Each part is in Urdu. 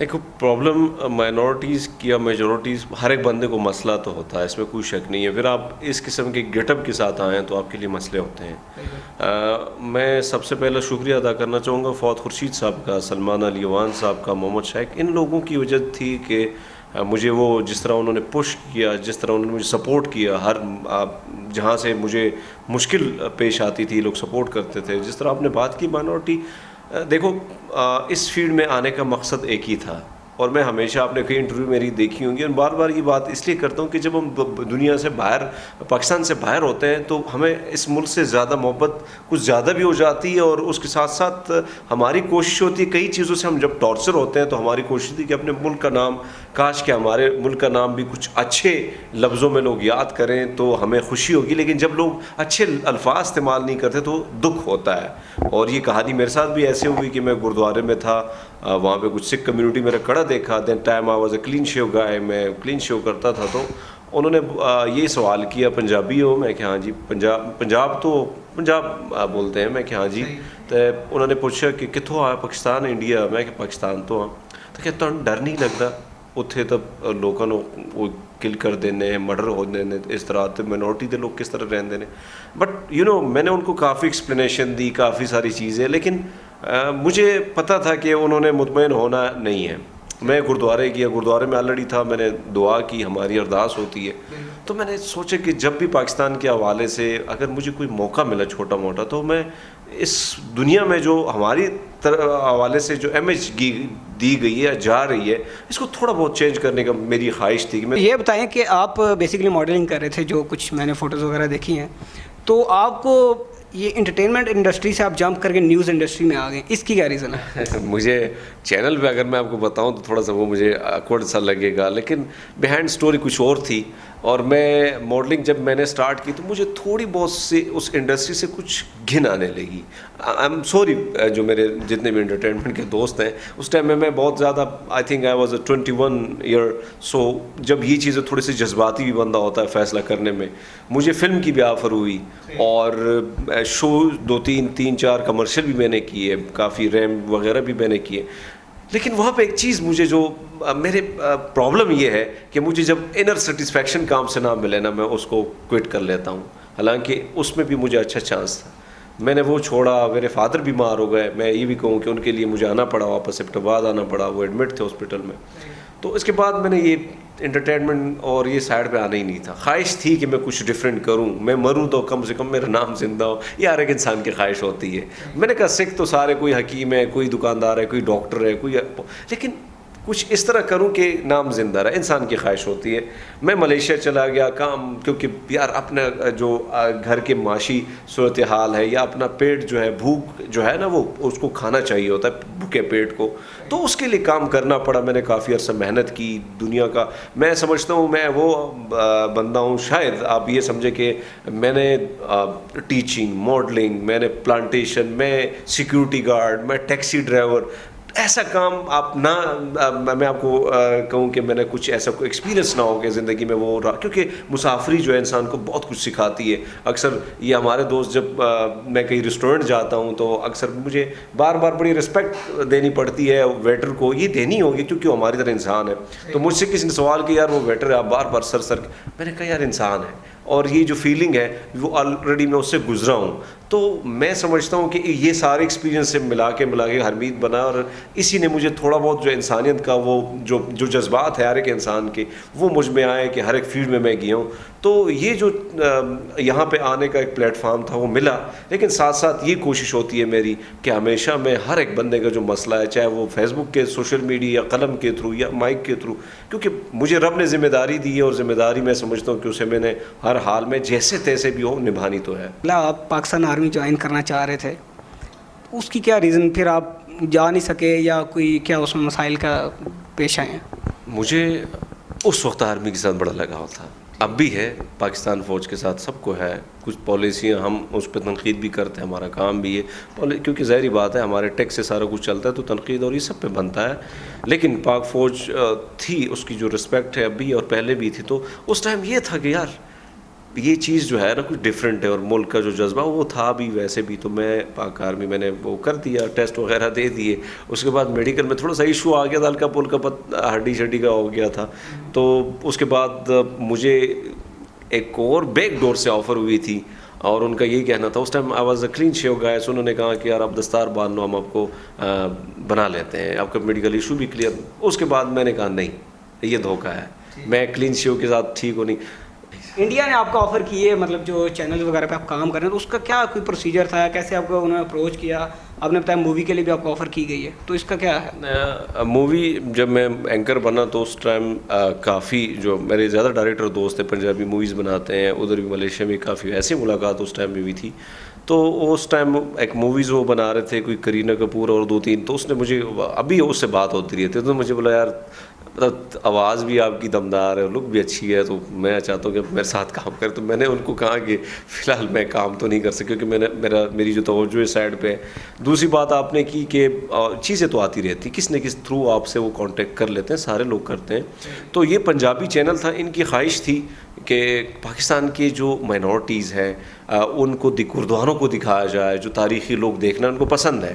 دیکھو پرابلم مائنورٹیز کی یا میجورٹیز ہر ایک بندے کو مسئلہ تو ہوتا ہے، اس میں کوئی شک نہیں ہے. پھر آپ اس قسم کے گیٹ اپ کے ساتھ آئیں تو آپ کے لیے مسئلے ہوتے ہیں. میں سب سے پہلے شکریہ ادا کرنا چاہوں گا فواد خورشید صاحب کا، سلمان علی اوان صاحب کا، محمد شائق. ان لوگوں کی وجہ تھی کہ مجھے وہ جس طرح انہوں نے پش کیا، جس طرح انہوں نے مجھے سپورٹ کیا، ہر جہاں سے مجھے مشکل پیش آتی تھی لوگ سپورٹ کرتے تھے. جس طرح آپ نے بات کی مائنورٹی، دیکھو اس فیلڈ میں آنے کا مقصد ایک ہی تھا، اور میں ہمیشہ آپ نے کئی انٹرویو میری دیکھی ہوں گی اور بار بار یہ بات اس لیے کرتا ہوں کہ جب ہم دنیا سے باہر، پاکستان سے باہر ہوتے ہیں تو ہمیں اس ملک سے زیادہ محبت کچھ زیادہ بھی ہو جاتی ہے، اور اس کے ساتھ ساتھ ہماری کوشش ہوتی ہے کئی چیزوں سے. ہم جب ٹارچر ہوتے ہیں تو ہماری کوشش تھی کہ اپنے ملک کا نام، کاش کہ ہمارے ملک کا نام بھی کچھ اچھے لفظوں میں لوگ یاد کریں تو ہمیں خوشی ہوگی. لیکن جب لوگ اچھے الفاظ استعمال نہیں کرتے تو دکھ ہوتا ہے. اور یہ کہانی میرے ساتھ بھی ایسے ہوئی کہ میں گرودوارے میں تھا، وہاں پہ کچھ سکھ کمیونٹی میرا کڑا دیکھا. Then time I was a clean shave guy, میں کلین شیو کرتا تھا. تو انہوں نے یہ سوال کیا پنجابی ہو؟ میں کہ ہاں جی. پنجاب بولتے ہیں. میں کہ ہاں جی. تو انہوں نے پوچھا کہ کتوں آیا؟ پاکستان انڈیا؟ میں کہ پاکستان تو ہاں. تو کہ تمہیں ڈر نہیں لگتا اتنے تب لوگوں کو کل کر دینے، مرڈر ہو دینے، اس طرح تو مائنورٹی دے لوگ کس طرح رہتے ہیں؟ بٹ میں نے ان کو کافی ایکسپلینیشن دی، کافی ساری چیزیں، لیکن مجھے پتہ تھا کہ انہوں نے مطمئن ہونا نہیں ہے. میں گرودوارے میں آلریڈی تھا، میں نے دعا کی، ہماری ارداس ہوتی ہے. تو میں نے سوچا کہ جب بھی پاکستان کے حوالے سے اگر مجھے کوئی موقع ملا چھوٹا موٹا، تو میں اس دنیا میں جو ہماری حوالے سے جو امیج دی گئی ہے، جا رہی ہے، اس کو تھوڑا بہت چینج کرنے کا میری خواہش تھی. کہ یہ بتائیں کہ آپ بیسیکلی ماڈلنگ کر رہے تھے، جو کچھ میں نے فوٹوز وغیرہ دیکھی ہیں، تو آپ کو یہ انٹرٹینمنٹ انڈسٹری سے آپ جمپ کر کے نیوز انڈسٹری میں آ گئے، اس کی کیا ریزن ہے؟ مجھے چینل پہ اگر میں آپ کو بتاؤں تو تھوڑا سا وہ مجھے آکورڈ سا لگے گا، لیکن بیہائنڈ سٹوری کچھ اور تھی. اور میں ماڈلنگ جب میں نے سٹارٹ کی تو مجھے تھوڑی بہت سی اس انڈسٹری سے کچھ گھن آنے لگی. آئی ایم سوری، جو میرے جتنے بھی انٹرٹینمنٹ کے دوست ہیں، اس ٹائم میں بہت زیادہ، I think I was 21 year. So جب یہ چیزیں تھوڑی سی جذباتی بھی بندہ ہوتا ہے فیصلہ کرنے میں، مجھے فلم کی بھی آفر ہوئی اور شو 2-3-4 کمرشل بھی میں نے کیے، کافی ریمپ وغیرہ بھی میں نے کیے. لیکن وہاں پہ ایک چیز مجھے جو میرے پرابلم یہ ہے کہ مجھے جب انر سیٹسفیکشن کام سے نہ ملے نا، میں اس کو کوئٹ کر لیتا ہوں. حالانکہ اس میں بھی مجھے اچھا چانس تھا، میں نے وہ چھوڑا. میرے فادر بیمار ہو گئے، میں یہ بھی کہوں کہ ان کے لیے مجھے آنا پڑا، واپس ایبٹ آنا پڑا، وہ ایڈمٹ تھے ہاسپٹل میں. تو اس کے بعد میں نے یہ انٹرٹینمنٹ اور یہ سائڈ پہ آنا ہی نہیں تھا. خواہش تھی کہ میں کچھ ڈفرینٹ کروں، میں مروں تو کم سے کم میرا نام زندہ ہو. یہ ہر ایک انسان کی خواہش ہوتی ہے. میں نے کہا سکھ تو سارے، کوئی حکیم ہے، کوئی دکاندار ہے، کوئی ڈاکٹر ہے، کوئی، لیکن کچھ اس طرح کروں کہ نام زندہ رہے. انسان کی خواہش ہوتی ہے. میں ملیشیا چلا گیا کام، کیونکہ یار اپنا جو گھر کے معاشی صورتحال ہے یا اپنا پیٹ جو ہے، بھوک جو ہے نا، وہ اس کو کھانا چاہیے ہوتا ہے، بھوکے پیٹ کو. تو اس کے لیے کام کرنا پڑا. میں نے کافی عرصہ محنت کی. دنیا کا میں سمجھتا ہوں میں وہ بندہ ہوں، شاید آپ یہ سمجھے کہ میں نے ٹیچنگ، ماڈلنگ، میں نے پلانٹیشن، میں سیکیورٹی گارڈ، میں ٹیکسی ڈرائیور، ایسا کام آپ نہ، میں آپ کو کہوں کہ میں نے کچھ ایسا کوئی ایکسپیرینس نہ ہو کہ زندگی میں وہ رہا. کیونکہ مسافری جو ہے انسان کو بہت کچھ سکھاتی ہے. اکثر یہ ہمارے دوست، جب میں کہیں ریسٹورنٹ جاتا ہوں تو اکثر مجھے بار بار بڑی رسپیکٹ دینی پڑتی ہے ویٹر کو. یہ دینی ہوگی کیونکہ وہ ہماری طرح انسان ہے. تو مجھ سے کسی نے سوال کیا، یار وہ ویٹر ہے، آپ بار بار سر میں نے کہا یار انسان ہے، اور یہ جو فیلنگ ہے وہ آلریڈی میں اس سے گزرا ہوں. تو میں سمجھتا ہوں کہ یہ سارے ایکسپیرینس سے ملا کے حرمیت بنا، اور اسی نے مجھے تھوڑا بہت جو انسانیت کا وہ جو جذبات ہے ہر ایک انسان کے، وہ مجھ میں آئے کہ ہر ایک فیلڈ میں گیا ہوں. تو یہ جو یہاں پہ آنے کا ایک پلیٹ فارم تھا وہ ملا. لیکن ساتھ ساتھ یہ کوشش ہوتی ہے میری کہ ہمیشہ میں ہر ایک بندے کا جو مسئلہ ہے، چاہے وہ فیس بک کے، سوشل میڈیا، یا قلم کے تھرو یا مائک کے تھرو، کیونکہ مجھے رب نے ذمہ داری دی ہے، اور ذمہ داری میں سمجھتا ہوں کہ اسے میں نے ہر حال میں جیسے تیسے بھی ہو نبھانی تو ہے. آپ پاکستان آرمی جوائن کرنا چاہ رہے تھے، اس کی کیا ریزن؟ پھر آپ جا نہیں سکے یا کوئی کیا اس میں مسائل کا پیش آئے ہیں؟ مجھے اس وقت آرمی کے ساتھ بڑا لگاؤ تھا، اب بھی ہے. پاکستان فوج کے ساتھ سب کو ہے. کچھ پالیسیاں ہم اس پہ تنقید بھی کرتے ہیں، ہمارا کام بھی ہے، کیونکہ ظاہری بات ہے ہمارے ٹیکس سے سارا کچھ چلتا ہے، تو تنقید اور یہ سب پہ بنتا ہے. لیکن پاک فوج تھی، اس کی جو رسپیکٹ ہے اب بھی اور پہلے بھی تھی. تو اس ٹائم یہ تھا کہ یار یہ چیز جو ہے نا کچھ ڈفرینٹ ہے، اور ملک کا جو جذبہ وہ تھا بھی ویسے بھی. تو میں پاک آرمی میں نے وہ کر دیا، ٹیسٹ وغیرہ دے دیے. اس کے بعد میڈیکل میں تھوڑا سا ایشو آ گیا تھا، ہلکا پھلکا ہڈی شڈی کا ہو گیا تھا. تو اس کے بعد مجھے ایک اور بیک ڈور سے آفر ہوئی تھی، اور ان کا یہی کہنا تھا اس time. I was a clean shave guy. انہوں نے کہا کہ یار آپ دستار باندھ لو، ہم آپ کو بنا لیتے ہیں، آپ کا میڈیکل ایشو بھی کلیئر. اس کے بعد میں نے کہا نہیں، یہ دھوکہ ہے، میں کلین شیو کے ساتھ ٹھیک ہو نہیں. انڈیا نے آپ کو آفر کی ہے، مطلب جو چینل وغیرہ پہ آپ کام کر رہے ہیں، تو اس کا کیا کوئی پروسیجر تھا، کیسے آپ کو انہوں نے اپروچ کیا؟ آپ نے بتایا مووی کے لیے بھی آپ کو آفر کی گئی ہے، تو اس کا کیا ہے؟ مووی جب میں اینکر بنا تو اس ٹائم کافی جو میرے زیادہ ڈائریکٹر دوست ہیں پنجابی موویز بناتے ہیں، ادھر بھی ملیشیا میں کافی ایسی ملاقات اس ٹائم میں بھی تھی. تو اس ٹائم ایک موویز وہ بنا رہے تھے، کوئی کرینہ کپور اور 2-3. تو اس نے مجھے ابھی اس سے بات ہوتی رہتی ہے، تو مجھے بولا یار آواز بھی آپ کی دمدار ہے، لک بھی اچھی ہے، تو میں چاہتا ہوں کہ میرے ساتھ کام کرے. تو میں نے ان کو کہا کہ فی الحال میں کام تو نہیں کر سکا، کیونکہ میری جو توجہ اس سائڈ پہ ہے. دوسری بات آپ نے کی کہ چیزیں تو آتی رہتی، کس نہ کس تھرو آپ سے وہ کانٹیکٹ کر لیتے ہیں، سارے لوگ کرتے ہیں. تو یہ پنجابی چینل تھا، ان کی خواہش تھی کہ پاکستان کے جو مائنورٹیز ہیں ان کو گردواروں کو دکھایا جائے، جو تاریخی لوگ دیکھنا ان کو پسند ہے.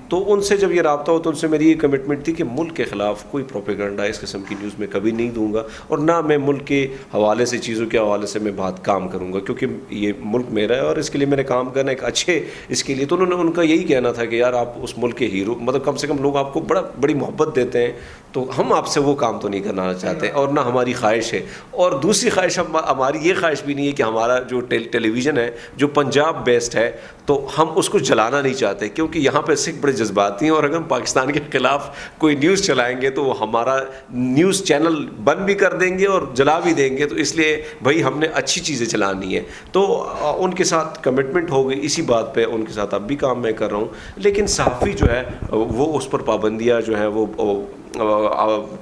تو ان سے جب یہ رابطہ ہو تو ان سے میری یہ کمٹمنٹ تھی کہ ملک کے خلاف کوئی پروپیگنڈا اس قسم کی نیوز میں کبھی نہیں دوں گا، اور نہ میں ملک کے حوالے سے چیزوں کے حوالے سے میں بات کام کروں گا، کیونکہ یہ ملک میرا ہے اور اس کے لیے میرے کام کرنا ایک اچھے اس کے لیے. تو انہوں نے ان کا یہی کہنا تھا کہ یار آپ اس ملک کے ہیرو، مطلب کم سے کم لوگ آپ کو بڑی محبت دیتے ہیں، تو ہم آپ سے وہ کام تو نہیں کرنا چاہتے، اور نہ ہماری خواہش ہے. اور دوسری خواہش ہماری یہ خواہش بھی نہیں ہے کہ ہمارا جو ٹیلی ویژن ہے جو پنجاب بیسڈ ہے، تو ہم اس کو جلانا نہیں چاہتے، کیونکہ یہاں پہ سکھ بڑے جذباتی ہیں، اور اگر ہم پاکستان کے خلاف کوئی نیوز چلائیں گے تو وہ ہمارا نیوز چینل بند بھی کر دیں گے اور جلا بھی دیں گے. تو اس لیے بھائی ہم نے اچھی چیزیں چلانی ہے. تو ان کے ساتھ کمٹمنٹ ہو گئی اسی بات پہ. ان کے ساتھ اب بھی کام میں کر رہا ہوں، لیکن صحافی جو ہے وہ اس پر پابندیاں جو ہیں وہ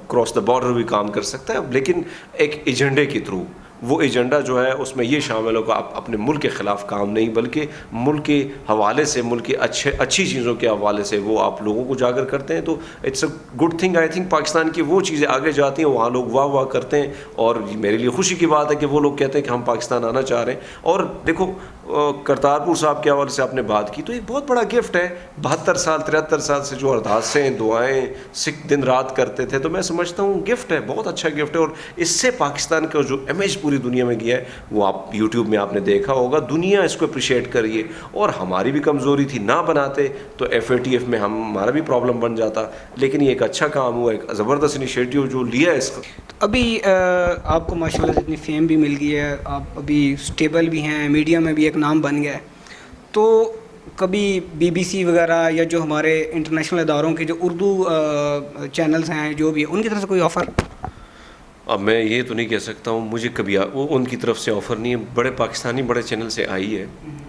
کراس دا بارڈر بھی کام کر سکتا ہے، لیکن ایک ایجنڈے کے تھرو. وہ ایجنڈا جو ہے اس میں یہ شامل ہو کہ آپ اپنے ملک کے خلاف کام نہیں، بلکہ ملک کے حوالے سے، ملک کے اچھی چیزوں کے حوالے سے وہ آپ لوگوں کو اجاگر کرتے ہیں. تو it's a good thing. I think Pakistan کی وہ چیزیں آگے جاتی ہیں، وہاں لوگ واہ کرتے ہیں، اور میرے لیے خوشی کی بات ہے کہ وہ لوگ کہتے ہیں کہ ہم پاکستان آنا چاہ رہے ہیں. اور دیکھو کرتارپور صاحب کے حوالے سے آپ نے بات کی، تو ایک بہت بڑا گفٹ ہے. 72 سال 73 سال سے جو ارداسیں دعائیں سکھ دن رات کرتے تھے، تو میں سمجھتا ہوں گفٹ ہے، بہت اچھا گفٹ ہے. اور اس سے پاکستان کا جو امیج پوری دنیا میں گیا ہے، وہ آپ یوٹیوب میں آپ نے دیکھا ہوگا، دنیا اس کو اپریشیٹ کر رہی ہے. اور ہماری بھی کمزوری تھی، نہ بناتے تو FATF میں ہمارا بھی پرابلم بن جاتا. لیکن یہ ایک اچھا کام ہوا، ایک زبردست انیشیٹو جو لیا ہے اس کا. ابھی آپ کو ماشاء اللہ اتنی فیم بھی مل گئی ہے، آپ ابھی اسٹیبل بھی ہیں، میڈیا میں بھی ایک نام بن گیا ہے. تو کبھی BBC وغیرہ یا جو ہمارے انٹرنیشنل اداروں کے جو اردو چینلز ہیں جو بھی ہے، ان کی طرف سے کوئی آفر؟ اب میں یہ تو نہیں کہہ سکتا ہوں، مجھے کبھی وہ ان کی طرف سے آفر نہیں ہے. بڑے پاکستانی بڑے چینل سے آئی ہے،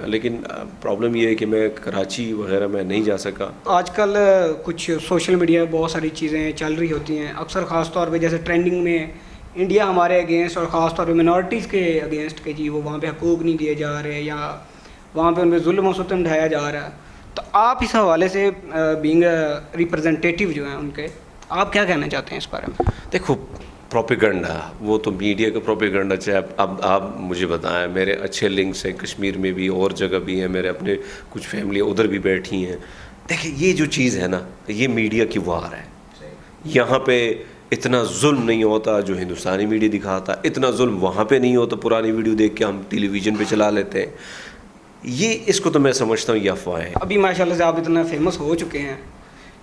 لیکن پرابلم یہ ہے کہ میں کراچی وغیرہ میں نہیں جا سکا. آج کل کچھ سوشل میڈیا میں بہت ساری چیزیں چل رہی ہوتی ہیں، اکثر خاص طور پہ جیسے ٹرینڈنگ میں انڈیا ہمارے اگینسٹ، اور خاص طور پہ منارٹیز کے اگینسٹ کہ جی وہ وہاں پہ حقوق نہیں دیے جا رہے، یا وہاں پہ ان پہ ظلم و ستم ڈھایا جا رہا ہے. تو آپ اس حوالے سے بینگ ریپرزنٹیٹیو جو ہیں ان کے، آپ کیا کہنا چاہتے ہیں اس بارے میں؟ دیکھو پروپیگنڈا، وہ تو میڈیا کا پروپیگنڈا. چاہے اب آپ مجھے بتائیں، میرے اچھے لنکس ہیں کشمیر میں بھی اور جگہ بھی ہیں، میرے اپنے کچھ فیملی ادھر بھی بیٹھی ہیں. دیکھیں یہ جو چیز ہے نا، یہ میڈیا کی وار ہے. یہاں پہ اتنا ظلم نہیں ہوتا جو ہندوستانی میڈیا دکھاتا، اتنا ظلم وہاں پہ نہیں ہوتا. پرانی ویڈیو دیکھ کے ہم ٹیلی ویژن پہ چلا لیتے ہیں. یہ اس کو تو میں سمجھتا ہوں یہ افواہ ہے. ابھی ماشاء اللہ سے آپ اتنا فیمس ہو چکے ہیں،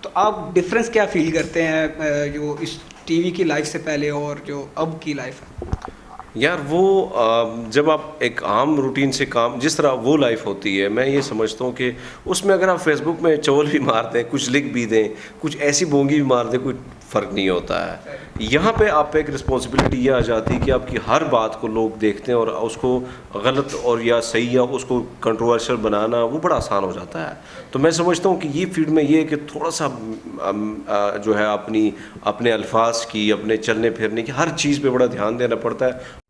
تو آپ ڈفرینس کیا فیل کرتے ہیں جو اس ٹی وی کی لائف سے پہلے اور جو اب کی لائف ہے؟ یار وہ جب آپ ایک عام روٹین سے کام، جس طرح وہ لائف ہوتی ہے، میں یہ سمجھتا ہوں کہ اس میں اگر آپ فیس بک میں چول بھی مار دیں، کچھ لکھ بھی دیں، کچھ ایسی بونگی بھی مار دیں، کوئی فرق نہیں ہوتا ہے. یہاں پہ آپ پہ ایک رسپانسبلٹی یہ آ جاتی ہے کہ آپ کی ہر بات کو لوگ دیکھتے ہیں، اور اس کو غلط اور یا صحیح یا اس کو کنٹروورشل بنانا وہ بڑا آسان ہو جاتا ہے. تو میں سمجھتا ہوں کہ یہ فیلڈ میں یہ ہے کہ تھوڑا سا جو ہے اپنے الفاظ کی، اپنے چلنے پھرنے کی، ہر چیز پہ بڑا دھیان دینا پڑتا ہے.